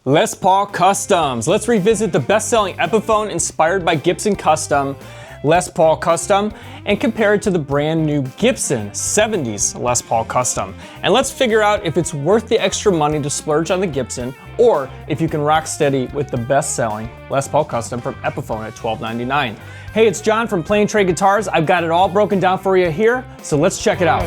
Les Paul Customs. Let's revisit the best-selling Epiphone inspired by Gibson Custom, Les Paul Custom, and compare it to the brand new Gibson 70s Les Paul Custom. And let's figure out if it's worth the extra money to splurge on the Gibson, or if you can rock steady with the best-selling Les Paul Custom from Epiphone at $12.99. Hey, it's John from Plain Trade Guitars. I've got it all broken down for you here, so let's check it out.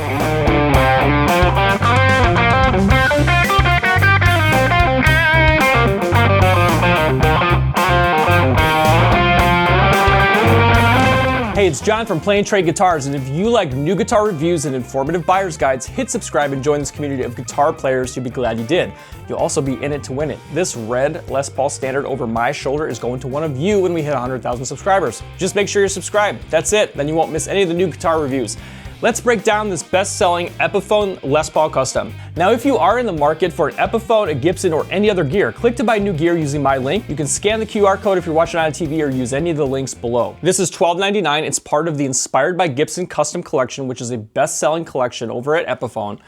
Hey, it's John from Plain Trade Guitars, and if you like new guitar reviews and informative buyer's guides, hit subscribe and join this community of guitar players. You'll be glad you did. You'll also be in it to win it. This red Les Paul Standard over my shoulder is going to one of you when we hit 100,000 subscribers. Just make sure you're subscribed. That's it. Then you won't miss any of the new guitar reviews. Let's break down this best-selling Epiphone Les Paul Custom. Now, if you are in the market for an Epiphone, a Gibson, or any other gear, click to buy new gear using my link. You can scan the QR code if you're watching on TV or use any of the links below. This is $12.99. It's part of the Inspired by Gibson Custom collection, which is a best-selling collection over at Epiphone.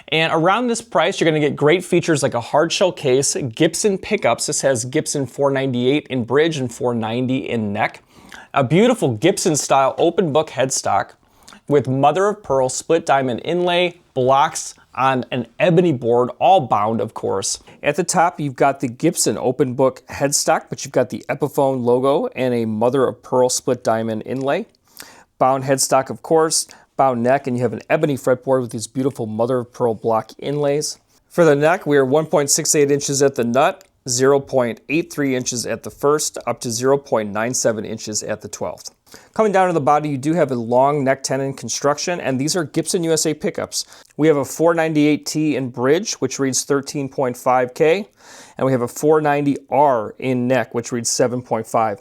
And around this price, you're gonna get great features like a hard shell case, Gibson pickups. This has Gibson 498 in bridge and 490 in neck. A beautiful Gibson-style open book headstock with mother of pearl split diamond inlay, blocks on an ebony board, all bound, of course. At the top, you've got the Gibson open book headstock, but you've got the Epiphone logo and a mother of pearl split diamond inlay. Bound headstock, of course, bound neck, and you have an ebony fretboard with these beautiful mother of pearl block inlays. For the neck, we are 1.68 inches at the nut, 0.83 inches at the first, up to 0.97 inches at the 12th. Coming down to the body, you do have a long neck tenon construction, and these are Gibson USA pickups. We have a 498T in bridge, which reads 13.5K, and we have a 490R in neck, which reads 7.5.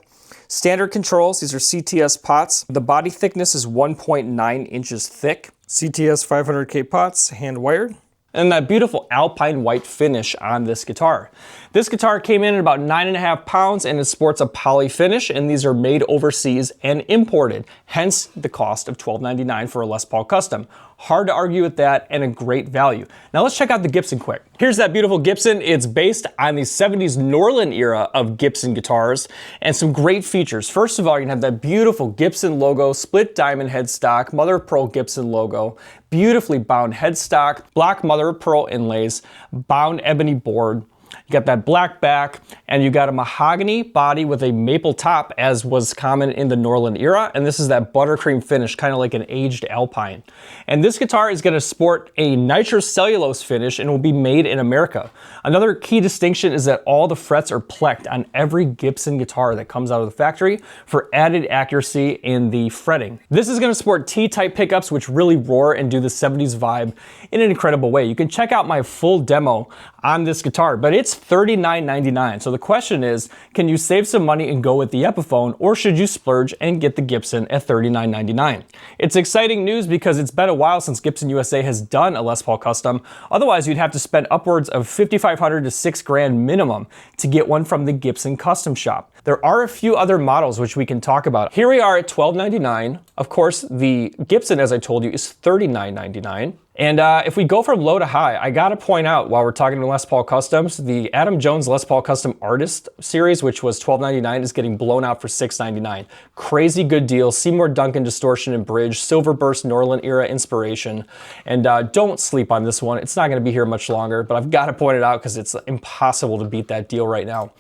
Standard controls, these are CTS pots. The body thickness is 1.9 inches thick. CTS 500K pots, hand wired. And that beautiful alpine white finish on this guitar. This guitar came in at about 9.5 pounds, and it sports a poly finish, and these are made overseas and imported, hence the cost of $12.99 for a Les Paul Custom. Hard to argue with that, and a great value. Now let's check out the Gibson quick. Here's that beautiful Gibson. It's based on the 70s Norland era of Gibson guitars, and some great features. First of all, you're gonna have that beautiful Gibson logo, split diamond headstock, mother of pearl Gibson logo, beautifully bound headstock, block mother of pearl inlays, bound ebony board. You got that black back, and you got a mahogany body with a maple top, as was common in the Norland era, and this is that buttercream finish, kind of like an aged Alpine. And this guitar is going to sport a nitrocellulose finish and will be made in America. Another key distinction is that all the frets are plecked on every Gibson guitar that comes out of the factory for added accuracy in the fretting. This is going to sport T-type pickups, which really roar and do the 70s vibe in an incredible way. You can check out my full demo on this guitar, but it's $39.99. So the question is, can you save some money and go with the Epiphone, or should you splurge and get the Gibson at $39.99? It's exciting news because it's been a while since Gibson USA has done a Les Paul Custom. Otherwise, you'd have to spend upwards of $5,500 to $6,000 minimum to get one from the Gibson Custom Shop. There are a few other models which we can talk about. Here we are at $12.99. Of course, the Gibson, as I told you, is $39.99. And if we go from low to high, I gotta point out, while we're talking to Les Paul Customs, the Adam Jones Les Paul Custom Artist Series, which was $12.99, is getting blown out for $6.99. Crazy good deal. Seymour Duncan distortion and bridge, silver burst Norland era inspiration. And don't sleep on this one. It's not gonna be here much longer, but I've gotta point it out because it's impossible to beat that deal right now.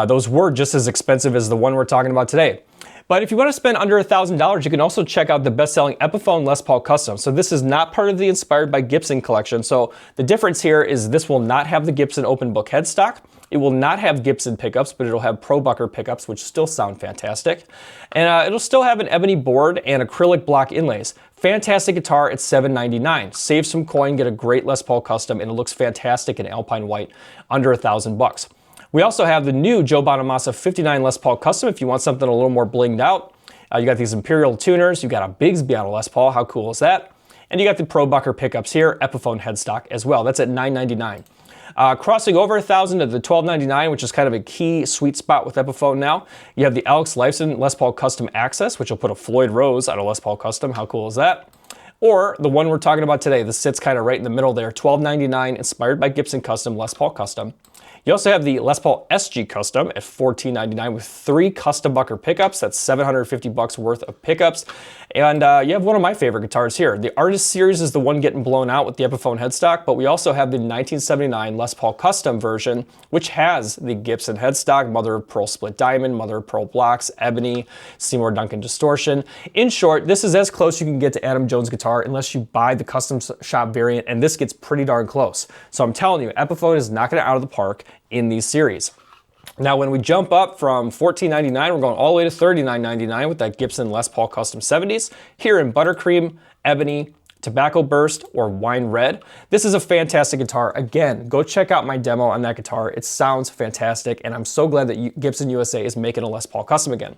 Those were just as expensive as the one we're talking about today. But if you want to spend under $1,000, you can also check out the best-selling Epiphone Les Paul Custom. So this is not part of the Inspired by Gibson collection. So the difference here is this will not have the Gibson open book headstock. It will not have Gibson pickups, but it'll have Pro Bucker pickups, which still sound fantastic. And it'll still have an ebony board and acrylic block inlays. Fantastic guitar at $7.99. Save some coin, get a great Les Paul Custom, and it looks fantastic in alpine white, under $1,000. We also have the new Joe Bonamassa 59 Les Paul Custom if you want something a little more blinged out. You got these Imperial tuners, you got a Bigsby on a Les Paul, how cool is that? And you got the Pro Bucker pickups here, Epiphone headstock as well. That's at $9.99. Crossing over $1,000 to the $12.99, which is kind of a key sweet spot with Epiphone now. You have the Alex Lifeson Les Paul Custom Access, which will put a Floyd Rose on a Les Paul Custom. How cool is that? Or the one we're talking about today, this sits kind of right in the middle there, $12.99, inspired by Gibson Custom, Les Paul Custom. You also have the Les Paul SG Custom at $14.99 with 3 custom bucker pickups. That's $750 worth of pickups. And you have one of my favorite guitars here. The Artist Series is the one getting blown out with the Epiphone headstock, but we also have the 1979 Les Paul Custom version, which has the Gibson headstock, mother of pearl split diamond, mother of pearl blocks, ebony, Seymour Duncan distortion. In short, this is as close you can get to Adam Jones guitar unless you buy the custom shop variant, and this gets pretty darn close. So I'm telling you, Epiphone is knocking it out of the park in these series. Now, when we jump up from $14.99, we're going all the way to $39.99 with that Gibson Les Paul Custom 70s, here in Buttercream, Ebony, Tobacco Burst, or Wine Red. This is a fantastic guitar. Again, go check out my demo on that guitar. It sounds fantastic, and I'm so glad that Gibson USA is making a Les Paul Custom again.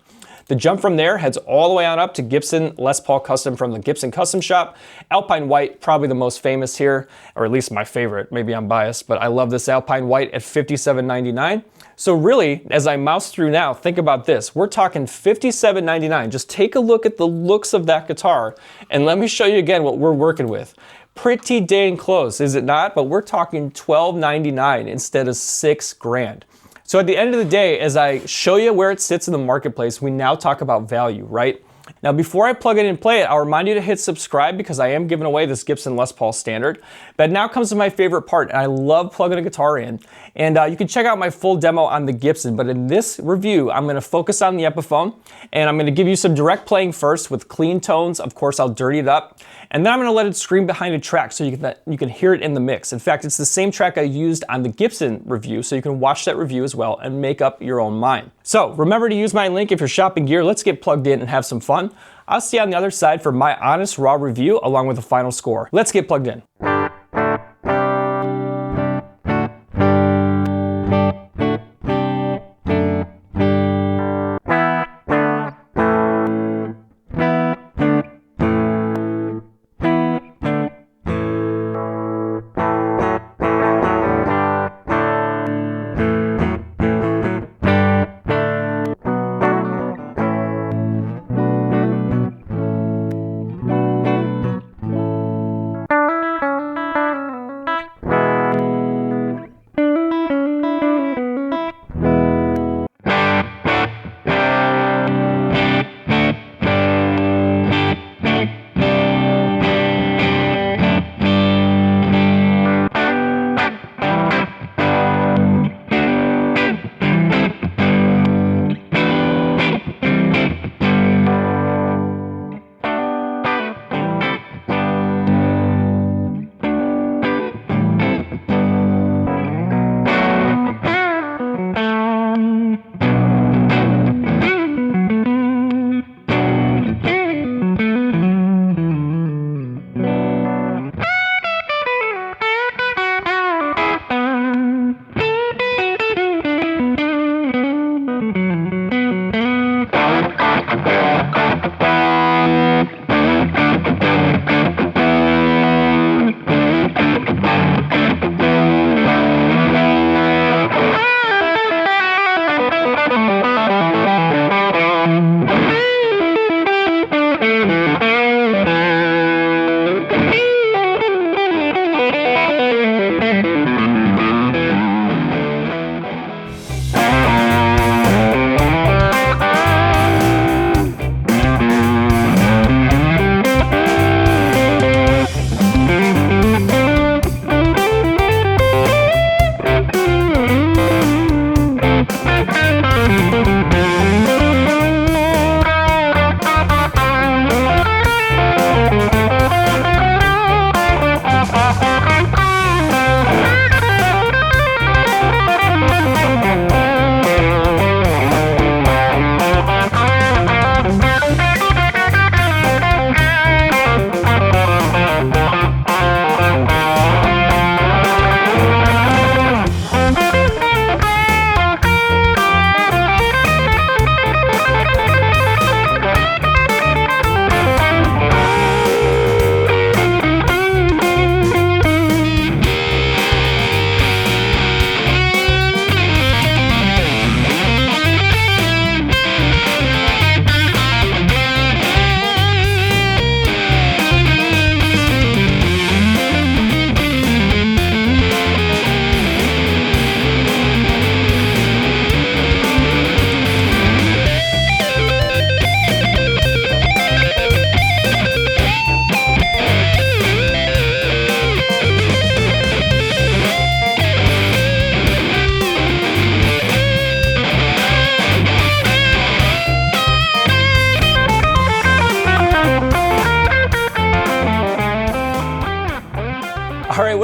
The jump from there heads all the way on up to Gibson Les Paul Custom from the Gibson Custom Shop. Alpine White, probably the most famous here, or at least my favorite. Maybe I'm biased, but I love this Alpine White at $57.99. So really, as I mouse through now, think about this. We're talking $57.99. Just take a look at the looks of that guitar, and let me show you again what we're working with. Pretty dang close, is it not? But we're talking $12.99 instead of $6 grand. So at the end of the day, as I show you where it sits in the marketplace, we now talk about value, right? Now, before I plug it and play it, I'll remind you to hit subscribe because I am giving away this Gibson Les Paul Standard. But now comes to my favorite part, and I love plugging a guitar in. And you can check out my full demo on the Gibson, but in this review, I'm gonna focus on the Epiphone, and I'm gonna give you some direct playing first with clean tones. Of course, I'll dirty it up. And then I'm gonna let it scream behind a track so you can hear it in the mix. In fact, it's the same track I used on the Gibson review, so you can watch that review as well and make up your own mind. So remember to use my link if you're shopping gear. Let's get plugged in and have some fun. I'll see you on the other side for my honest raw review along with the final score. Let's get plugged in.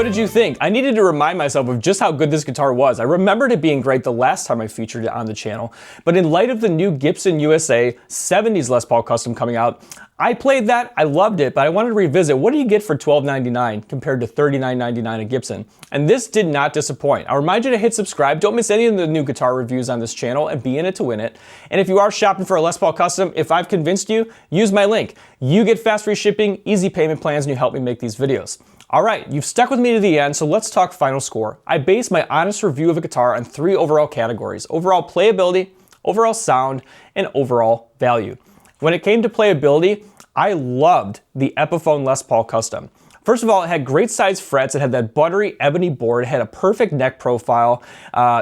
what did you think? I needed to remind myself of just how good this guitar was. I remembered it being great the last time I featured it on the channel, but in light of the new Gibson USA 70s Les Paul Custom coming out, I played that, I loved it, but I wanted to revisit what do you get for $12.99 compared to $39.99 at Gibson? And this did not disappoint. I'll remind you to hit subscribe, don't miss any of the new guitar reviews on this channel, and be in it to win it. And if you are shopping for a Les Paul Custom, if I've convinced you, use my link. You get fast free shipping, easy payment plans, and you help me make these videos. All right, you've stuck with me to the end, so let's talk final score. I base my honest review of a guitar on 3 overall categories: overall playability, overall sound, and overall value. When it came to playability, I loved the Epiphone Les Paul Custom. First of all, it had great size frets, it had that buttery ebony board, it had a perfect neck profile,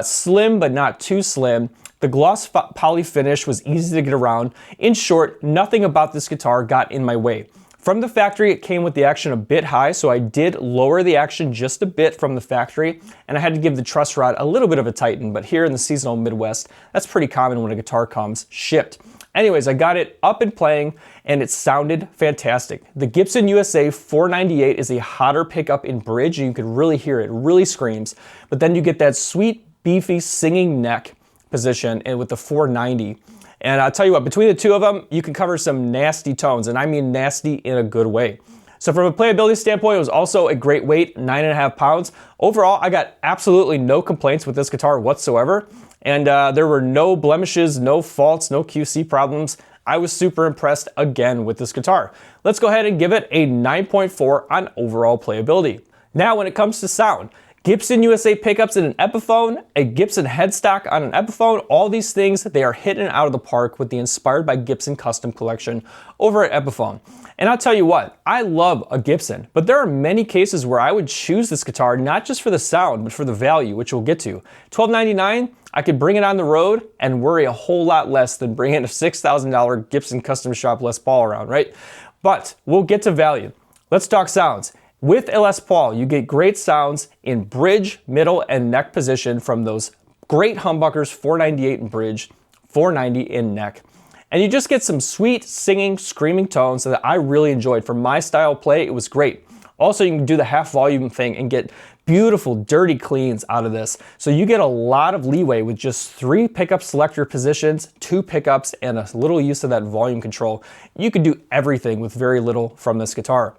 slim but not too slim. The gloss poly finish was easy to get around. In short, nothing about this guitar got in my way. From the factory, it came with the action a bit high, so I did lower the action just a bit from the factory, and I had to give the truss rod a little bit of a tighten, but here in the seasonal Midwest, that's pretty common when a guitar comes shipped. Anyways, I got it up and playing, and it sounded fantastic. The Gibson USA 498 is a hotter pickup in bridge, and you can really hear it, it really screams, but then you get that sweet, beefy, singing neck position and with the 490. And I'll tell you what, between the two of them, you can cover some nasty tones, and I mean nasty in a good way. So from a playability standpoint, it was also a great weight, 9.5 pounds. Overall, I got absolutely no complaints with this guitar whatsoever, and there were no blemishes, no faults, no QC problems. I was super impressed again with this guitar. Let's go ahead and give it a 9.4 on overall playability. Now when it comes to sound, Gibson USA pickups in an Epiphone, a Gibson headstock on an Epiphone, all these things, they are hitting out of the park with the Inspired by Gibson Custom collection over at Epiphone. And I'll tell you what, I love a Gibson, but there are many cases where I would choose this guitar not just for the sound, but for the value, which we'll get to. $12.99, I could bring it on the road and worry a whole lot less than bringing a $6,000 Gibson Custom Shop Les Paul around, right? But we'll get to value. Let's talk sounds. With a Les Paul, you get great sounds in bridge, middle, and neck position from those great humbuckers, 498 in bridge, 490 in neck. And you just get some sweet, singing, screaming tones that I really enjoyed. For my style of play, it was great. Also, you can do the half volume thing and get beautiful, dirty cleans out of this. So you get a lot of leeway with just 3 pickup selector positions, 2 pickups, and a little use of that volume control. You can do everything with very little from this guitar.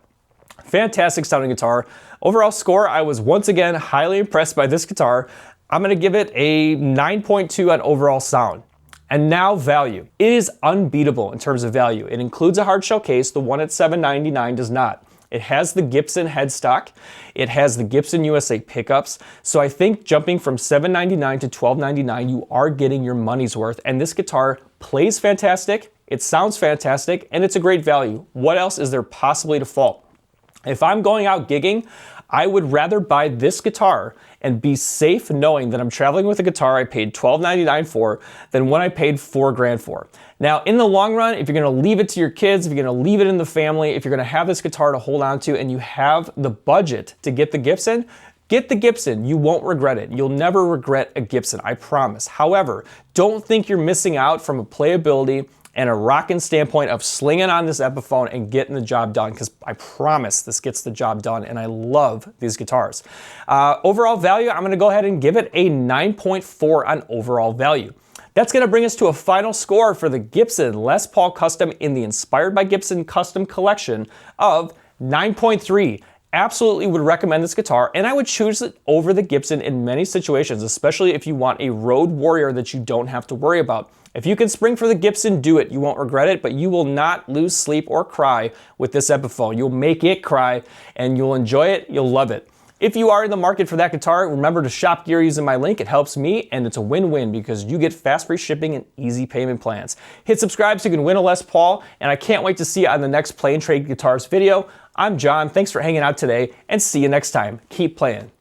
Fantastic sounding guitar. Overall score, I was once again highly impressed by this guitar. I'm gonna give it a 9.2 on overall sound. And now value. It is unbeatable in terms of value. It includes a hard shell case, the one at $7.99 does not. It has the Gibson headstock. It has the Gibson USA pickups. So I think jumping from $7.99 to $12.99, you are getting your money's worth. And this guitar plays fantastic, it sounds fantastic, and it's a great value. What else is there possibly to fault? If I'm going out gigging, I would rather buy this guitar and be safe knowing that I'm traveling with a guitar I paid $12.99 for than one I paid $4 grand for. Now, in the long run, if you're gonna leave it to your kids, if you're gonna leave it in the family, if you're gonna have this guitar to hold on to and you have the budget to get the Gibson, get the Gibson. You won't regret it. You'll never regret a Gibson, I promise. However, don't think you're missing out from a playability and a rockin' standpoint of slinging on this Epiphone and getting the job done, because I promise this gets the job done, and I love these guitars. Overall value, I'm gonna go ahead and give it a 9.4 on overall value. That's gonna bring us to a final score for the Gibson Les Paul Custom in the Inspired by Gibson Custom collection of 9.3. Absolutely would recommend this guitar, and I would choose it over the Gibson in many situations, especially if you want a road warrior that you don't have to worry about. If you can spring for the Gibson, do it. You won't regret it, but you will not lose sleep or cry with this Epiphone. You'll make it cry, and you'll enjoy it, you'll love it. If you are in the market for that guitar, remember to shop gear using my link. It helps me, and it's a win-win because you get fast free shipping and easy payment plans. Hit subscribe so you can win a Les Paul, and I can't wait to see you on the next Play and Trade Guitars video. I'm John, thanks for hanging out today, and see you next time. Keep playing.